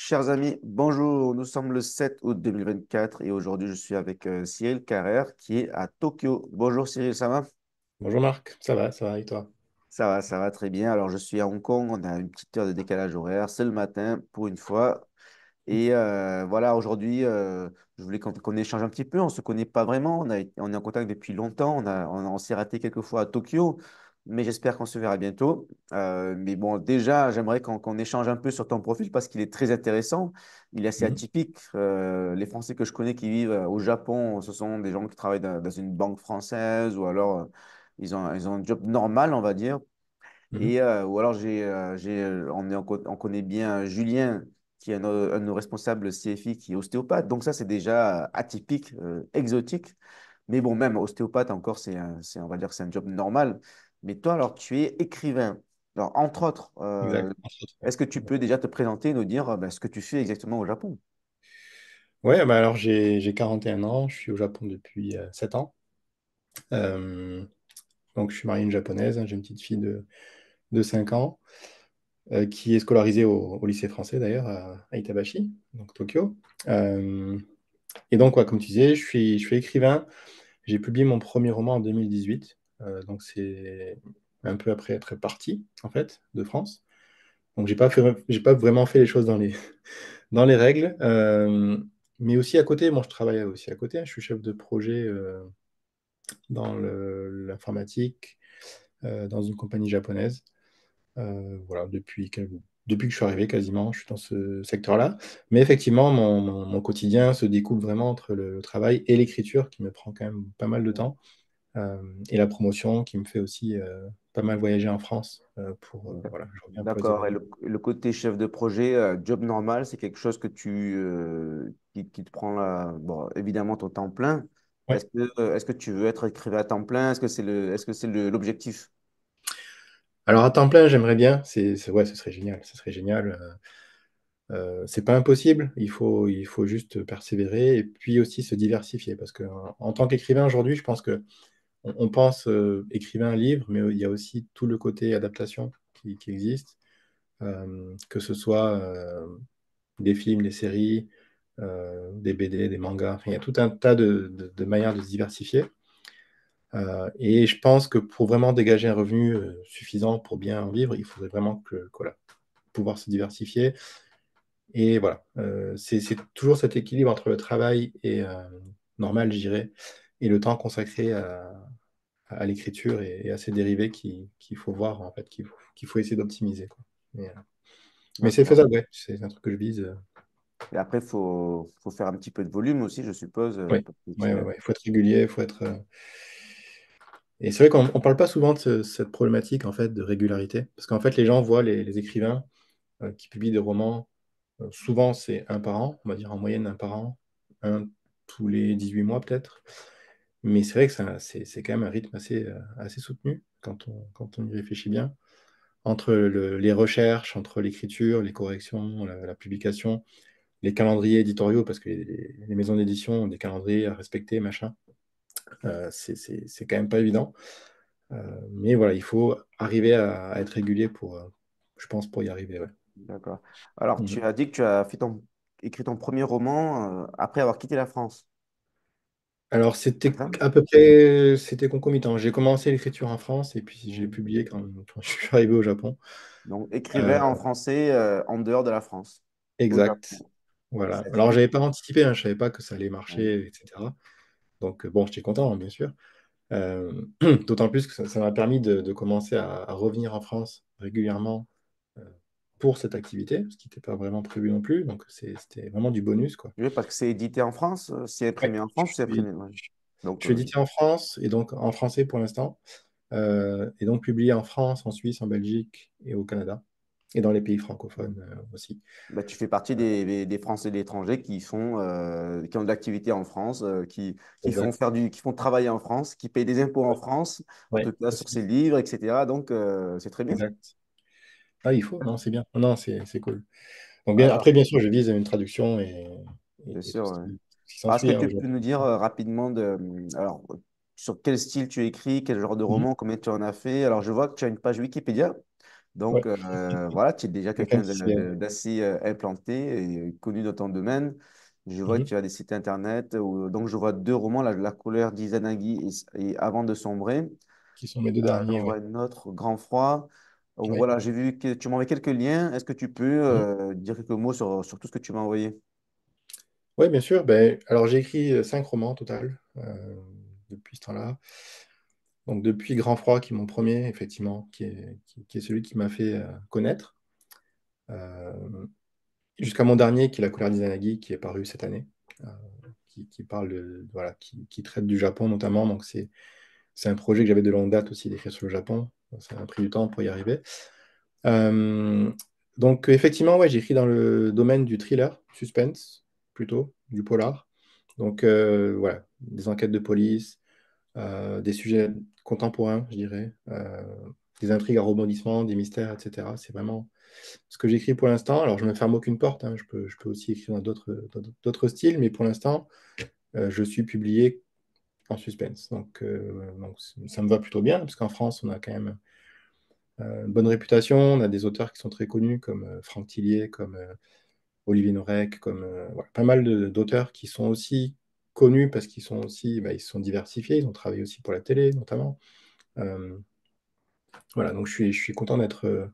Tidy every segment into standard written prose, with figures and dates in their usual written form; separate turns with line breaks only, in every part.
Chers amis, bonjour. Nous sommes le 7 août 2024 et aujourd'hui je suis avec Cyril Carrère qui est à Tokyo. Bonjour Cyril, ça va?
Bonjour Marc, ça va et toi?
Ça va très bien. Alors je suis à Hong Kong, on a une petite heure de décalage horaire, c'est le matin pour une fois. Et voilà, aujourd'hui, je voulais qu'on échange un petit peu. On ne se connaît pas vraiment. On est en contact depuis longtemps. On s'est raté quelques fois à Tokyo, mais j'espère qu'on se verra bientôt. Mais bon, déjà, j'aimerais qu'on échange un peu sur ton profil parce qu'il est très intéressant. Il est assez
Mhm.
atypique. Les Français que je connais qui vivent au Japon, ce sont des gens qui travaillent dans une banque française ou alors ils ont un job normal, on va dire.
Mhm.
Et, ou alors, on connaît bien Julien, qui est un de nos responsables CFI, qui est ostéopathe. Donc ça, c'est déjà atypique, exotique. Mais bon, même ostéopathe, encore, on va dire que c'est un job normal. Mais toi, alors, tu es écrivain. Alors, entre autres,
Exact. Entre autres,
est-ce que tu
ouais.
peux déjà te présenter et nous dire ben, ce que tu fais exactement au Japon?
Ouais, bah alors j'ai 41 ans, je suis au Japon depuis 7 ans. Euh, donc je suis marié à une japonaise, hein, j'ai une petite fille de 5 ans qui est scolarisée au lycée français d'ailleurs à Itabashi, donc Tokyo. Euh, et donc, ouais, comme tu disais, je suis écrivain. J'ai publié mon premier roman en 2018, donc c'est un peu après être parti en fait de France. Donc j'ai pas vraiment fait les choses dans les règles. Mais aussi à côté, moi je travaille aussi à côté, hein. Je suis chef de projet dans l'informatique, dans une compagnie japonaise. Voilà, depuis que je suis arrivé quasiment, je suis dans ce secteur-là. Mais effectivement, mon quotidien se découpe vraiment entre le travail et l'écriture, qui me prend quand même pas mal de temps, et la promotion, qui me fait aussi pas mal voyager en France voilà, je reviens pour les
D'accord. Et
événements.
le côté chef de projet, job normal, c'est quelque chose qui te prend bon, évidemment ton temps plein.
Ouais.
Est-ce que tu veux être écrivain à temps plein? Est-ce que c'est l'objectif?
Alors à temps plein, j'aimerais bien. Ouais, ce serait génial. Ce serait génial. C'est pas impossible. Il faut juste persévérer et puis aussi se diversifier. Parce que en tant qu'écrivain aujourd'hui, je pense que on pense écrivain, livre, mais il y a aussi tout le côté adaptation qui existe. Que ce soit des films, des séries, des BD, des mangas. Enfin, il y a tout un tas de manières de se diversifier. Et je pense que pour vraiment dégager un revenu suffisant pour bien en vivre, il faudrait vraiment voilà, pouvoir se diversifier. Et voilà, c'est toujours cet équilibre entre le travail et normal, je dirais, et le temps consacré à l'écriture et à ses dérivés qu'il faut voir, en fait, qu'il faut essayer d'optimiser, quoi. Mais c'est
D'accord.
faisable, ouais, c'est un truc que je vise.
Et après, faut faire un petit peu de volume aussi, je suppose,
Oui,
pour
ouais, ouais,
cultiver.
ouais. Il faut être régulier, il faut être. Et c'est vrai qu'on ne parle pas souvent de cette problématique, en fait, de régularité. Parce qu'en fait, les gens voient les écrivains qui publient des romans. Souvent, c'est un par an, on va dire en moyenne un par an, un tous les 18 mois peut-être. Mais c'est vrai que c'est quand même un rythme assez soutenu quand on y réfléchit bien. Entre les recherches, entre l'écriture, les corrections, la publication, les calendriers éditoriaux, parce que les maisons d'édition ont des calendriers à respecter, machin, c'est quand même pas évident. Mais voilà, il faut arriver à être régulier je pense, pour y arriver. Ouais.
D'accord. Alors, tu
Mhm.
as dit que tu as écrit ton premier roman après avoir quitté la France.
Alors,
C'est
c'était
ça?
à peu près, c'était concomitant. J'ai commencé l'écriture en France et puis j'ai
Mhm.
publié quand je suis arrivé au Japon.
Donc,
Euh,
écrivain en français en dehors de la France, au
exact.
Japon. Et
Voilà.
ça a
Alors,
été.
j'avais pas anticipé, hein, je savais pas que ça allait
Ouais.
marcher, etc. Donc, bon, j'étais content, hein, bien sûr. Euh, D'autant plus que ça m'a permis de commencer à revenir en France régulièrement euh, pour cette activité, ce qui n'était pas vraiment prévu non plus. Donc, c'était vraiment du bonus, quoi.
Oui, parce que c'est édité en France, c'est
Ouais.
imprimé en France, c'est imprimé. Ouais.
Je
Donc,
suis édité en France et donc en français pour l'instant. Et donc publié en France, en Suisse, en Belgique et au Canada, et dans les pays francophones aussi.
bah, tu fais partie des Français de l'étranger qui ont de l'activité en France,
Exact.
qui font travailler en France, qui payent des impôts en
Ouais,
France, en
ouais,
tout cas sur
aussi.
ces livres, etc. Donc, c'est très bien.
Exact. Ah, il faut, non, c'est bien. Non, c'est cool. Donc bien,
Alors,
après, bien sûr, je vise une traduction
bien
et
sûr. Ouais.
tout ce qui
Alors, est-ce que
s'ensuit hein,
tu peux
aujourd'hui.
nous dire rapidement alors, sur quel style tu écris, quel genre de
Mhm.
roman, combien tu en as fait? Alors, je vois que tu as une page Wikipédia. Donc,
Ouais.
voilà, tu es déjà
Quelqu'un
quelqu'un
qui s'y est.
d'assez implanté et connu dans ton domaine. Je vois que
Mhm.
tu as des sites internet. Donc, je vois deux romans, La couleur d'Izanagi et Avant de sombrer.
Qui sont mes deux
J'en
derniers,
vois
ouais.
un autre, Grand froid. Donc,
Ouais.
voilà, j'ai vu que tu m'as envoyé quelques liens. Est-ce que tu peux
Mhm.
dire quelques mots sur tout ce que tu m'as envoyé?
Ouais, bien sûr. Ben, alors, j'ai écrit 5 romans au total depuis ce temps-là. Donc, depuis Grand Froid, qui est mon premier, effectivement, qui est celui qui m'a fait connaître, euh, jusqu'à mon dernier, qui est La couleur d'Izanagi, qui est paru cette année, euh, qui parle voilà, qui traite du Japon notamment. Donc, c'est un projet que j'avais de longue date aussi d'écrire sur le Japon. Ça a pris du temps pour y arriver. Euh, donc, effectivement, ouais, j'écris dans le domaine du thriller, suspense, plutôt, du polar. Donc, voilà, des enquêtes de police, des sujets contemporains, je dirais, des intrigues à rebondissement, des mystères, etc. C'est vraiment ce que j'écris pour l'instant. Alors, je ne me ferme aucune porte, hein. Je peux aussi écrire dans d'autres styles, mais pour l'instant, je suis publié en suspense. Donc, ça me va plutôt bien, parce qu'en France, on a quand même une bonne réputation. On a des auteurs qui sont très connus, comme Franck Tillier, comme Olivier Norek, comme voilà, pas mal d'auteurs qui sont aussi connus parce qu'ils sont aussi, bah, ils se sont diversifiés, ils ont travaillé aussi pour la télé notamment. Euh, voilà, donc je suis content d'être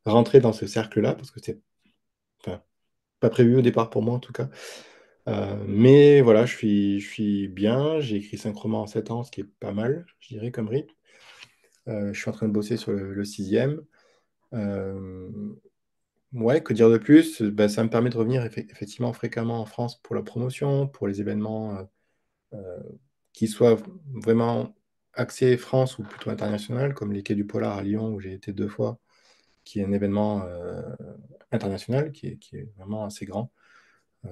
rentré dans ce cercle-là parce que c'est enfin, pas prévu au départ pour moi en tout cas. Mais voilà, je suis bien. J'ai écrit 5 romans en 7 ans, ce qui est pas mal, je dirais, comme rythme. Je suis en train de bosser sur le sixième. Euh, ouais, que dire de plus? Ben, ça me permet de revenir effectivement fréquemment en France pour la promotion, pour les événements euh, qui soient vraiment axés France ou plutôt international, comme les Quais du Polar à Lyon, où j'ai été 2 fois, qui est un événement international qui est vraiment assez grand.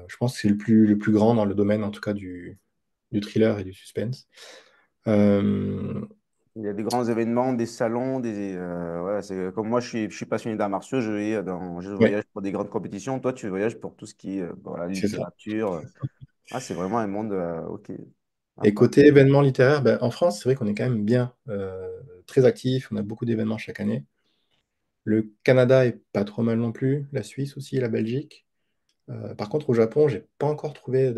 Je pense que c'est le plus grand dans le domaine, en tout cas, du thriller et du suspense. Euh,
Il y a des grands événements, des salons, voilà, c'est comme moi, je suis passionné d'arts martiaux, je
ouais,
voyage pour des grandes compétitions. Toi, tu voyages pour tout ce qui est voilà,
c'est ça.
littérature. Ah, c'est vraiment un monde, ok. À
Et
part.
côté événements littéraires, ben, en France, c'est vrai qu'on est quand même bien, très actif. On a beaucoup d'événements chaque année. Le Canada est pas trop mal non plus, la Suisse aussi, la Belgique. Par contre, au Japon, j'ai pas encore trouvé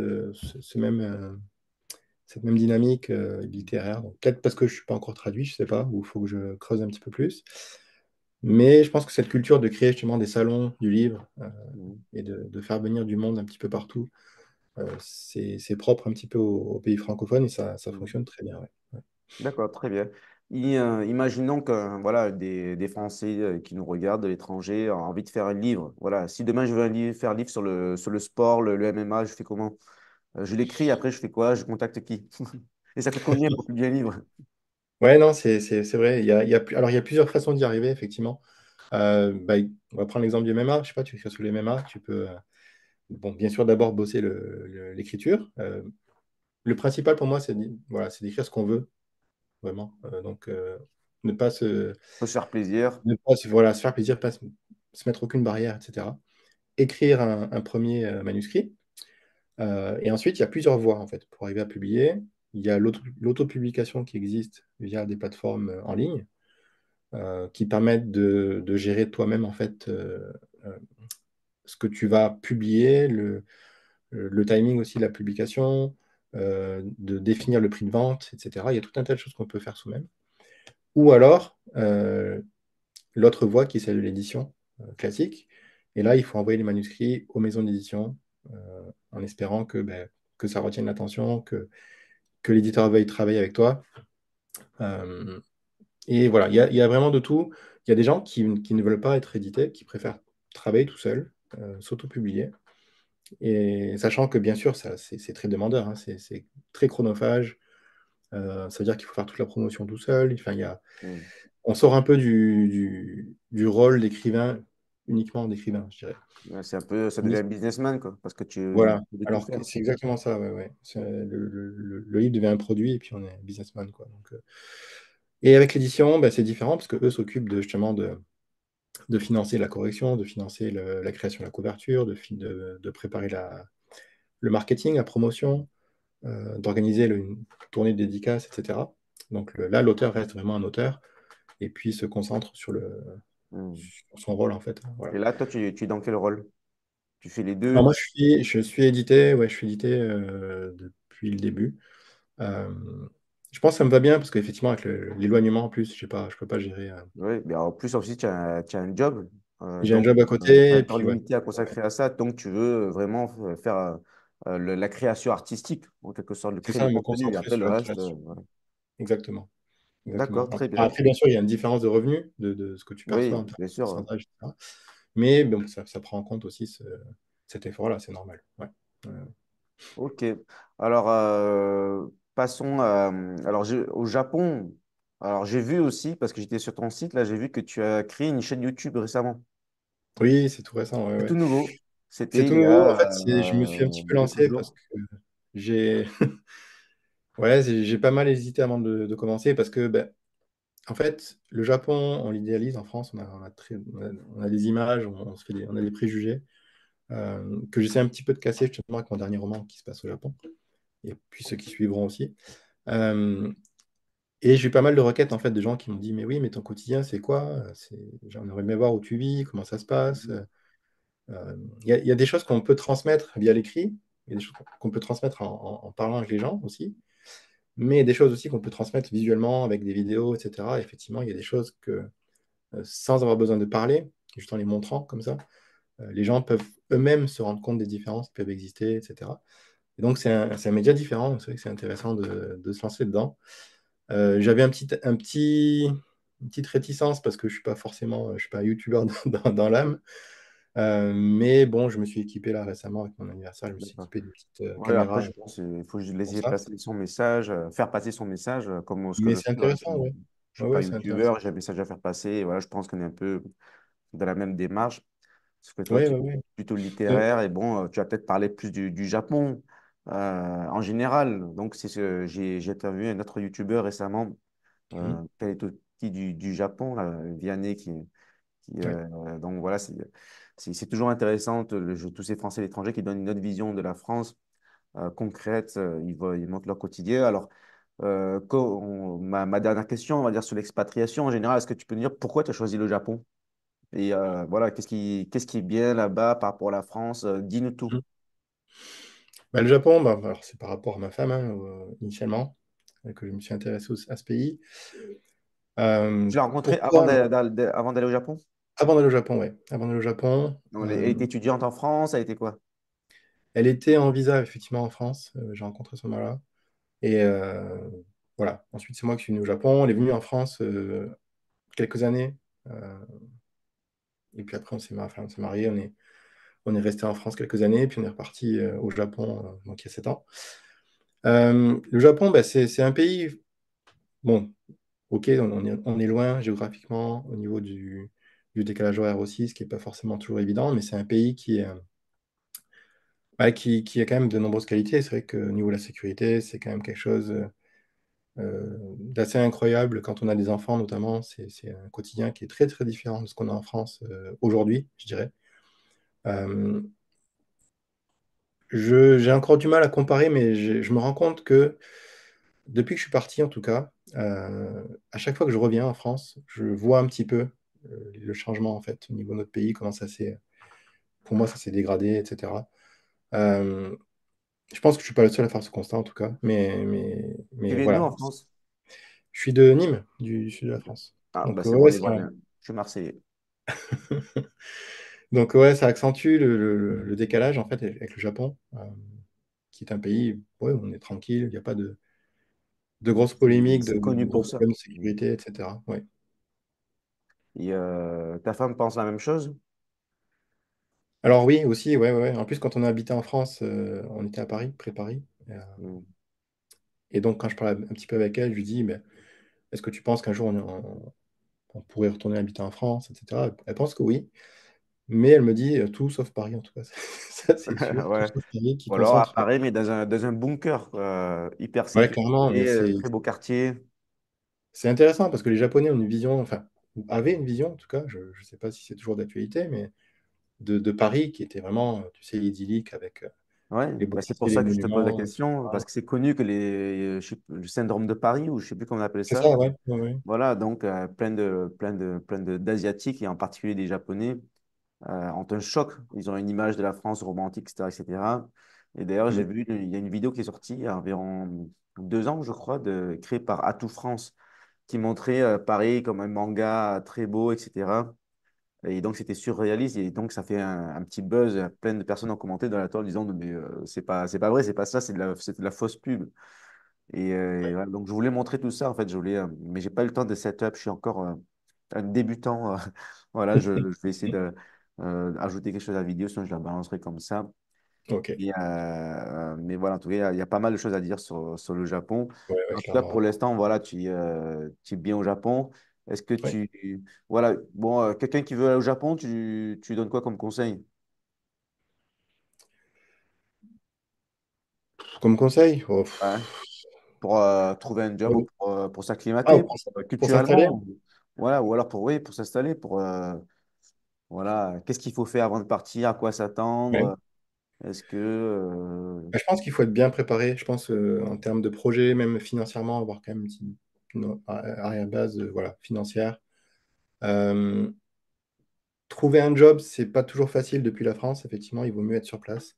cette même dynamique littéraire. Donc, peut-être parce que je suis pas encore traduit, je sais pas, ou il faut que je creuse un petit peu plus. Mais je pense que cette culture de créer justement des salons du livre
Mhm.
et de faire venir du monde un petit peu partout, c'est propre un petit peu aux pays francophones et ça
Mhm.
fonctionne très bien. Ouais. Ouais.
D'accord, très bien. Imaginons que voilà, des Français qui nous regardent de l'étranger ont envie de faire un livre. Voilà, si demain je veux faire un livre sur le sport, le MMA, je fais comment? Je l'écris, après je fais quoi? Je contacte qui? Et ça coûte combien pour publier un livre?
Ouais, non, c'est vrai. Alors, il y a plusieurs façons d'y arriver, effectivement. Bah, on va prendre l'exemple du MMA. Je sais pas, tu écris sur le MMA, tu peux, bon, bien sûr, d'abord bosser l'écriture. Le principal pour moi, voilà, c'est d'écrire ce qu'on veut, vraiment. Donc, ne pas se,
Faut se faire plaisir.
voilà, se faire plaisir, pas se mettre aucune barrière, etc. Écrire un premier manuscrit. Et ensuite, il y a plusieurs voies, en fait, pour arriver à publier. Il y a l'autopublication qui existe via des plateformes en ligne qui permettent de gérer toi-même, en fait, euh, ce que tu vas publier, le timing aussi de la publication, de définir le prix de vente, etc. Il y a tout un tas de choses qu'on peut faire soi-même. Ou alors, l'autre voie qui est celle de l'édition classique. Et là, il faut envoyer les manuscrits aux maisons d'édition en espérant que ça retienne l'attention, que l'éditeur veuille travailler avec toi. Euh, et voilà, il y a vraiment de tout. Il y a des gens qui ne veulent pas être édités, qui préfèrent travailler tout seul, s'auto-publier. Et sachant que bien sûr, ça, c'est très demandeur, hein, c'est très chronophage. Ça veut dire qu'il faut faire toute la promotion tout seul. Enfin,
Mhm.
on sort un peu du rôle d'écrivain, uniquement d'écrivain, je dirais.
Ouais, c'est un peu, ça devient un businessman, quoi, parce que tu
Voilà.
de tout
Alors que
faire.
c'est exactement ça, ouais, ouais. Le livre devient un produit et puis on est businessman, quoi. Et avec l'édition, bah, c'est différent parce que eux s'occupent justement de financer la correction, de financer la création de la couverture, de préparer le marketing, la promotion, d'organiser une tournée de dédicaces, etc. Donc là, l'auteur reste vraiment un auteur et puis se concentre sur
Hmm.
sur son rôle, en fait.
Et
Voilà.
là, toi, tu es dans quel rôle? Tu fais les
Alors
deux?
moi, je suis édité, ouais, je suis édité depuis le début. Euh, je pense que ça me va bien parce qu'effectivement, avec l'éloignement en plus, je peux pas gérer.
Oui, mais en plus aussi, tu as un job,
J'ai un
donc
job à
tu as
côté,
un
et
temps
puis ouais,
limité à
ouais,
consacrer à ça, donc tu veux vraiment faire la création artistique, en quelque sorte, de
c'est
créer
ça,
du
me
contenu, et
concentrer
après le
sur la
reste,
création.
voilà.
Exactement, exactement.
D'accord, très bien.
Après, bien sûr, il y a une différence de revenus de ce que tu perçois
Oui,
en termes
bien
de
sûr.
pourcentage, etc. Mais bon, ça prend en compte aussi cet effort-là, c'est normal. Ouais.
Ok. Alors, passons alors, au Japon. Alors, j'ai vu aussi, parce que j'étais sur ton site, là, j'ai vu que tu as créé une chaîne YouTube récemment.
Oui, c'est tout récent, ouais,
C'est tout
ouais.
nouveau.
C'est
C'était
tout
il y
nouveau. En
a
fait, je me suis un petit peu
quelques
lancé parce
jours.
que j'ai ouais, j'ai pas mal hésité avant de commencer parce que, ben, en fait, le Japon, on l'idéalise en France, on a des images, on se fait on a des préjugés que j'essaie un petit peu de casser justement avec mon dernier roman qui se passe au Japon et puis ceux qui suivront aussi. Euh, et j'ai eu pas mal de requêtes en fait de gens qui m'ont dit mais oui, mais ton quotidien c'est quoi? J'aimerais bien voir où tu vis, comment ça se passe.
Mhm.
Il y a des choses qu'on peut transmettre via l'écrit, il y a des choses qu'on peut transmettre en parlant avec les gens aussi, mais des choses aussi qu'on peut transmettre visuellement avec des vidéos, etc. Effectivement, il y a des choses que, sans avoir besoin de parler, juste en les montrant comme ça, les gens peuvent eux-mêmes se rendre compte des différences qui peuvent exister, etc. Et donc, c'est un média différent, donc c'est vrai que c'est intéressant de se lancer dedans. J'avais une petite réticence parce que je suis pas youtubeur dans l'âme. Mais bon, je me suis équipé là récemment avec mon anniversaire, je me suis
D'accord.
équipé d'une petite
Ouais, après,
caméra
je pense qu'il faut juste
pour
laisser
ça.
passer son message, faire passer son message, comme ce que
Mais
je
c'est
fais. Voilà.
intéressant, ouais.
Je suis
Ouais,
pas
ouais, c'est intéressant.
youtubeur, j'ai un message à faire passer. Et voilà, je pense qu'on est un peu dans la même démarche. Parce que toi,
Ouais,
tu
ouais,
es
ouais.
plutôt
Euh,
littéraire et bon, tu vas peut-être parler plus du Japon en général. Donc, j'ai interviewé un autre youtubeur récemment
mhm,
qui est aussi du Japon, là, Vianney,
ouais,
donc voilà, c'est toujours intéressant, tous ces Français à l'étranger qui donnent une autre vision de la France concrète, ils montrent leur quotidien. Alors, ma dernière question, on va dire sur l'expatriation en général, est-ce que tu peux nous dire pourquoi tu as choisi le Japon? Et voilà, qu'est-ce qui est bien là-bas par rapport à la France? Dis-nous tout.
mhm. Bah, le Japon, bah, alors, c'est par rapport à ma femme, hein, initialement, que je me suis intéressé à ce pays.
Tu l'as rencontrée
Pourquoi?
avant d'aller au Japon?
Avant d'aller au Japon, ouais. Avant d'aller au Japon,
Donc, elle était étudiante en France, elle était quoi?
elle était en visa, effectivement, en France. J'ai rencontré ce moment-là. Et voilà. Ensuite, c'est moi qui suis venu au Japon. Elle est venue en France quelques années. Euh, et puis après, enfin, on s'est mariés. On est resté en France quelques années. Puis on est reparti au Japon, donc il y a 7 ans. Le Japon, bah, c'est un pays. Bon, ok, on est loin géographiquement au niveau du décalage horaire aussi, ce qui n'est pas forcément toujours évident. Mais c'est un pays qui a quand même de nombreuses qualités. C'est vrai qu'au niveau de la sécurité, c'est quand même quelque chose d'assez incroyable quand on a des enfants, notamment. C'est un quotidien qui est très, très différent de ce qu'on a en France aujourd'hui, je dirais. Euh, j'ai encore du mal à comparer, mais je me rends compte que depuis que je suis parti, en tout cas, à chaque fois que je reviens en France, je vois un petit peu le changement, en fait, au niveau de notre pays, comment pour moi, ça s'est dégradé, etc. Euh, je pense que je ne suis pas le seul à faire ce constat, en tout cas,
Tu
mais
viens d'où
voilà.
en France?
Je suis de Nîmes, du sud de la
Ok.
France.
Ah, bah
Donc,
c'est bon,
ouais,
on est
c'est un...
voisins. Je suis Marseillais.
Donc, ouais, ça accentue le décalage, en fait, avec le Japon, qui est un pays, ouais, où on est tranquille, il n'y a pas de grosses
C'est
polémiques,
c'est
de
connu
gros
pour ça.
problèmes de sécurité, etc. Ouais.
Et ta femme pense la même chose?
Alors oui, aussi, ouais, ouais, ouais. En plus, quand on a habité en France, on était à Paris, près de Paris.
Hmm.
Et donc, quand je parle un petit peu avec elle, je lui dis, mais est-ce que tu penses qu'un jour on pourrait retourner habiter en France, etc. Elle pense que oui, mais elle me dit tout sauf Paris, en tout cas. Ça, c'est sûr, tout
Ouais.
sauf Paris, qui
Ou alors à
concentre.
Paris, mais dans un bunker, quoi, hyper
Ouais, clairement, mais
sécurisé, très beau quartier.
c'est intéressant parce que les Japonais ont une vision, enfin, avaient une vision, en tout cas, je ne sais pas si c'est toujours d'actualité, mais de Paris qui était vraiment, tu sais, idyllique avec
Ouais,
les
bah, c'est
boulevards,
pour
les
ça que je te pose la
monuments,
question,
etc.
parce que c'est connu que le syndrome de Paris, ou je sais plus comment on appelait
C'est
ça,
ça, ouais. Ouais, ouais.
voilà, donc d'Asiatiques et en particulier des Japonais ont un choc. Ils ont une image de la France romantique, etc., etc. Et cetera. Et d'ailleurs,
Mm.
il y a une vidéo qui est sortie il y a environ 2 ans, je crois, créée par Atout France, qui montrait Paris comme un manga très beau, etc. Et donc, c'était surréaliste. Et donc, ça fait un petit buzz. Plein de personnes ont commenté dans la toile en disant, mais c'est pas vrai, c'est pas ça, c'est de la fausse pub. Et voilà, donc, je voulais montrer tout ça, en fait. Mais j'ai pas eu le temps de setup. Je suis encore un débutant. Voilà, je vais essayer ajouter quelque chose à la vidéo, sinon je la balancerai comme ça.
Ok.
Mais voilà, en tout cas, il y a pas mal de choses à dire sur le Japon.
Ouais, ouais,
En tout cas,
clairement.
pour l'instant, voilà, tu es bien au Japon. Est-ce que
Ouais.
voilà, bon, quelqu'un qui veut aller au Japon, tu donnes quoi comme conseil?
Comme conseil, oh,
Ouais. Pour trouver un job ou pour
ah,
s'acclimater,
pour s'installer?
culturellement, voilà, ou alors oui, pour s'installer, voilà, qu'est-ce qu'il faut faire avant de partir, à quoi
Ouais.
s'attendre, est-ce que,
Je pense qu'il faut être bien préparé. Je pense en termes de projet, même financièrement, avoir quand même une arrière-base voilà, financière. Euh, Trouver un job, c'est pas toujours facile depuis la France. Effectivement, il vaut mieux être sur place.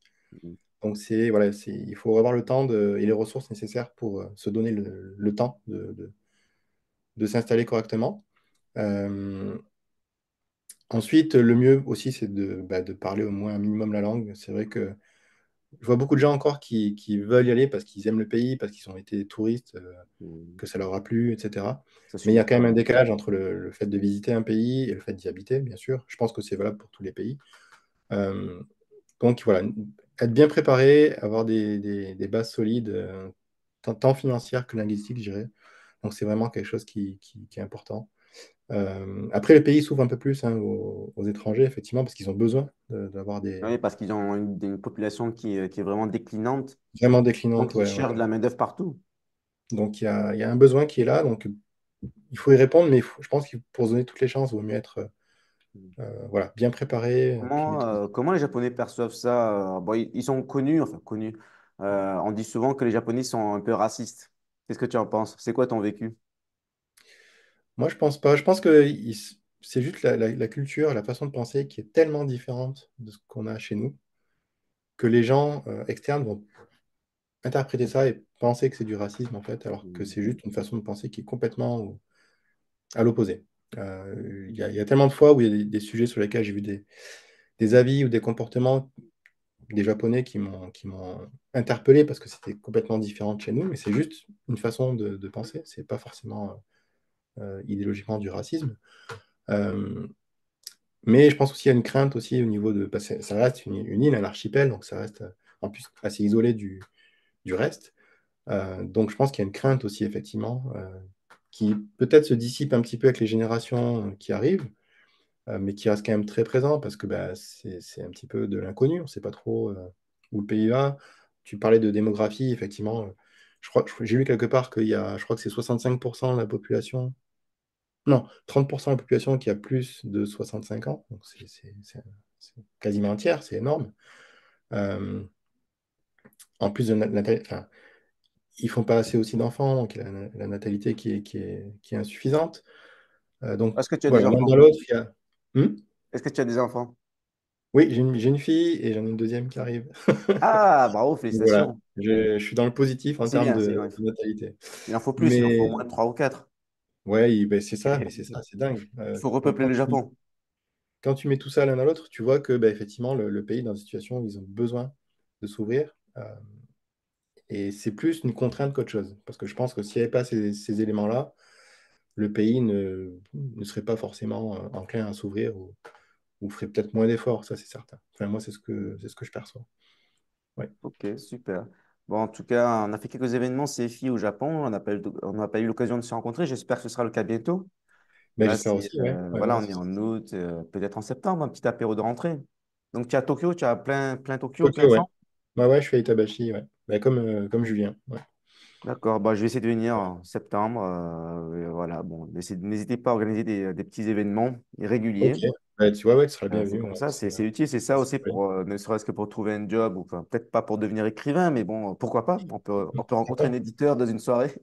Donc voilà, il faut avoir le temps et les ressources nécessaires pour se donner le temps de s'installer correctement. Euh, Ensuite, le mieux aussi, c'est de parler au moins un minimum la langue. C'est vrai que je vois beaucoup de gens encore qui veulent y aller parce qu'ils aiment le pays, parce qu'ils ont été touristes,
euh,
que ça leur a plu, etc.
ça
Mais il y
suffit
a quand
pas,
même un
hein.
décalage entre le fait de visiter un pays et le fait d'y habiter, bien sûr. Je pense que c'est valable pour tous les pays. Euh, donc voilà, être bien préparé, avoir des bases solides, tant financières que linguistiques, je dirais. Donc c'est vraiment quelque chose qui est important. Après, le pays s'ouvre un peu plus hein, aux étrangers, effectivement, parce qu'ils ont besoin d'avoir
Oui, parce qu'ils ont une population qui est vraiment déclinante,
vraiment déclinantes.
donc ils
Ouais,
cherchent de
ouais.
la main-d'œuvre partout.
Donc il y a un besoin qui est là, donc il faut y répondre, mais je pense que pour se donner toutes les chances, il vaut mieux être voilà, bien préparé, puis maîtriser.
Comment les Japonais perçoivent ça? Bon, ils sont connus, enfin connus. On dit souvent que les Japonais sont un peu racistes. Qu'est-ce que tu en penses? C'est quoi ton vécu?
Moi, je pense pas. Je pense que c'est juste la culture, la façon de penser qui est tellement différente de ce qu'on a chez nous, que les gens externes vont interpréter ça et penser que c'est du racisme, en fait, alors que c'est juste une façon de penser qui est complètement à l'opposé. Il y a tellement de fois où il y a des sujets sur lesquels j'ai vu des avis ou des comportements des Japonais qui m'ont interpellé parce que c'était complètement différent de chez nous, mais c'est juste une façon de penser. C'est pas forcément idéologiquement du racisme. Euh, mais je pense aussi qu'il y a une crainte aussi au niveau de. Parce que ça reste une île, un archipel, donc ça reste en plus assez isolé du reste. Donc je pense qu'il y a une crainte aussi, effectivement, qui peut-être se dissipe un petit peu avec les générations qui arrivent, mais qui reste quand même très présent parce que bah, c'est un petit peu de l'inconnu. On ne sait pas trop où le pays va. Tu parlais de démographie, effectivement. J'ai lu quelque part qu'il y a, je crois que c'est 65% de la population, non, 30% de la population qui a plus de 65 ans. Donc c'est quasiment un tiers, c'est énorme. Euh, En plus de enfin, ils font pas assez aussi d'enfants, donc il y a la natalité qui est insuffisante. Donc
Est-ce que tu as des
voilà, l'un dans
enfants?
l'autre, il y a. Hmm.
Est-ce que tu as des enfants?
Oui, j'ai une fille et j'en ai une deuxième qui arrive.
Ah, bravo,
Donc voilà,
félicitations.
je suis dans le positif en
C'est
termes
bien,
de natalité.
il en faut plus, il en faut au
Mais
moins 3 ou 4.
ouais, ben, c'est ça, mais c'est ça, c'est dingue.
Il faut
Donc
repeupler le Japon.
quand tu mets tout ça l'un dans l'autre, tu vois que ben, effectivement, le pays est dans une situation où ils ont besoin de s'ouvrir. Et c'est plus une contrainte qu'autre chose. Parce que je pense que s'il n'y avait pas ces éléments-là, le pays ne serait pas forcément enclin à s'ouvrir ou ferait peut-être moins d'efforts, ça c'est certain. Enfin, moi, c'est ce que je perçois. Ouais.
Ok, super. Bon, en tout cas, on a fait quelques événements CFI au Japon. On n'a pas eu l'occasion de se rencontrer. J'espère que ce sera le cas bientôt.
Mais
Là,
j'espère aussi, ouais. Ouais,
voilà,
ouais,
on
ce
est
serait
en
sympa.
août, peut-être en septembre, un petit apéro de rentrée. Donc, tu es à Tokyo, tu as plein Tokyo, plein
Tokyo, ouais.
sang.
Ouais, ouais, je suis à Itabashi, ouais. Bah, comme Julien. Ouais.
D'accord, bah, je vais essayer de venir en septembre. Et voilà, bon, n'hésitez pas à organiser des petits événements
Ok,
réguliers.
Ouais, tu vois, ouais, tu seras le
C'est
bienvenu.
comme
Ouais,
ça, c'est utile, c'est ça aussi
ouais.
pour, ne serait-ce que pour trouver un job, ou enfin, peut-être pas pour devenir écrivain, mais bon, pourquoi pas? On peut rencontrer un
Ouais,
éditeur dans une soirée.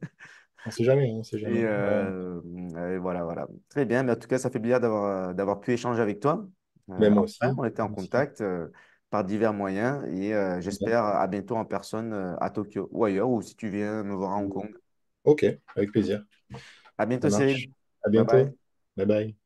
on sait jamais, on sait
Et,
jamais. Ouais.
voilà, voilà. Très bien, mais en tout cas, ça fait plaisir d'avoir pu échanger avec toi.
Mais moi
Enfin,
aussi.
on était en
Moi aussi.
contact par divers moyens et j'espère à bientôt en personne à Tokyo ou ailleurs, ou si tu viens me voir à Hong Kong.
Ok, avec plaisir.
À
Ça
bientôt, Cyril.
marche. À
Bye
bientôt.
bye.
Bye bye.